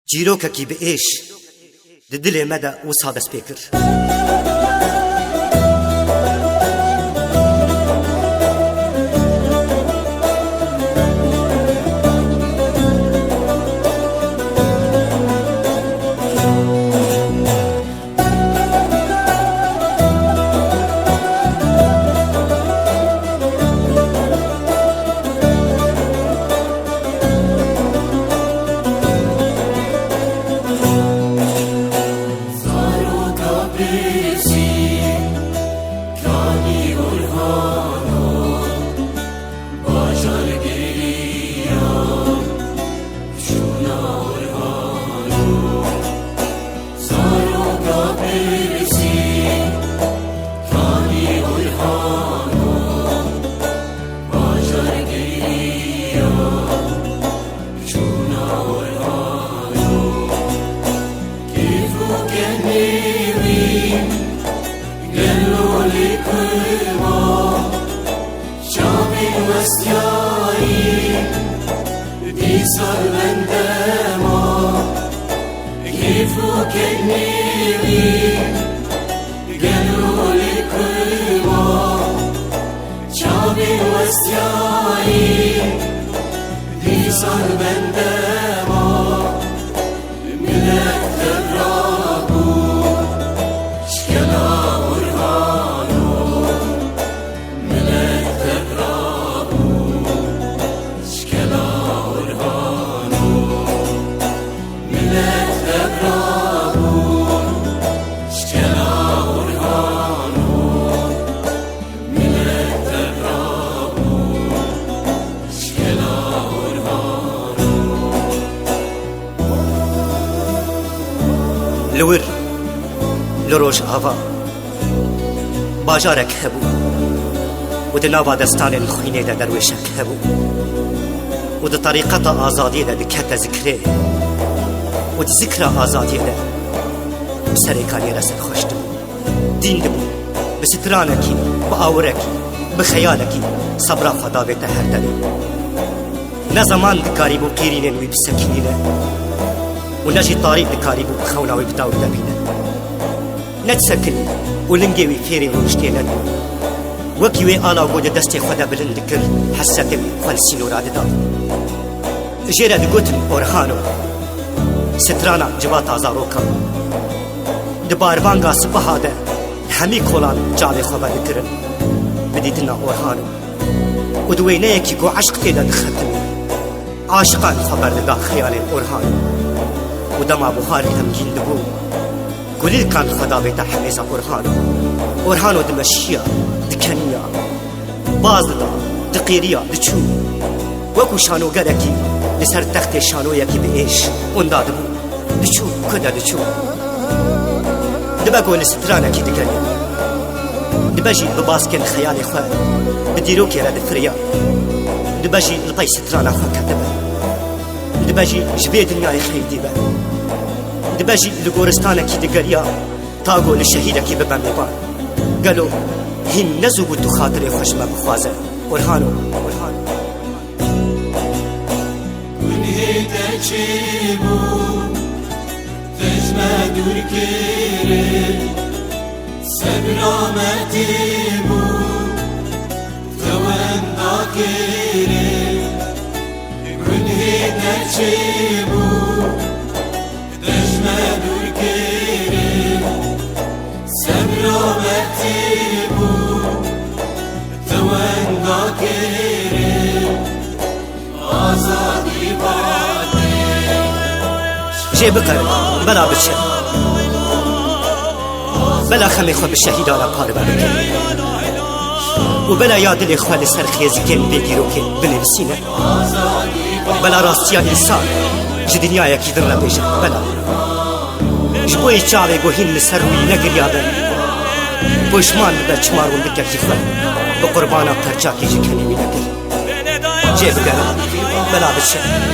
چیرۆکێکی بەئێش di dilê me de wisa dest pê kir. لور لروج آوا باجارك هبو ود ناوا دستان خوينه ده درويشك هبو ود طريقة آزادية ده دكت ذكره ود ذكر آزادية ده بسريكاني رسل خوشت دين دبو بسترانكي بآوركي بخيالكي صبرا خدا بيته هر دلي نزمان دكاري بو قيرين وي بسكينه ونجي طريق لكاريبو بخونا ويبداو دبينا نتسكن ولنجيوي فيري ونشتينا وكيوي آلا وقود دستي خدا بلندكر حساتي فالسينو راددا جيرا دقوتن أورخانو سترانا جبات آزاروكا دباربانغا سبها ده همي كولان جالي خبا دكرن بديتنا أورخانو ودوينا يكي قو عشق تيدا دخلتن عاشقان خبر دا خيالي أورخانو ودما بخاري تمجين دبو قولي كان خدا بيتا حميزة أورهانو دمشيا دكنيا بازدا دقيريا دچو وكو شانو قدكي لسر تخت شانو يكي بإيش وندا دبو دچو كدا دچو دبا قول سترانا كي دكنيا دباجي بباسكن خيالي خواه بديروكي رد فريا دباجي لباي سترانا خواه كتبه دباجي جبي دنياي خير ديبه دباجي لغورستانا كي دقريا تاقو للشهيدة كي ببن مبان قالوا هن نزو قدو خاطري خوشما بخوازه أورهانو كنهي تجيبو تجمع دور كيري سبرا متيبو توان داكيري كنهي تجيبو جي بقر بلا بتشر بلا خمي خو بالشهيد على قارب بك وبلا ياد لي خو لسر خيزكين بيجيروكي بنفسينا بلا راستيا انسان جدنيا يكي در بيجا بلا جبوي چاوي گوهين لسر وي نگر يادن بوشمان بچمار وندك يكي خو بقربانا پرچاكي جكني بي نگر جي بقر بلا بتشر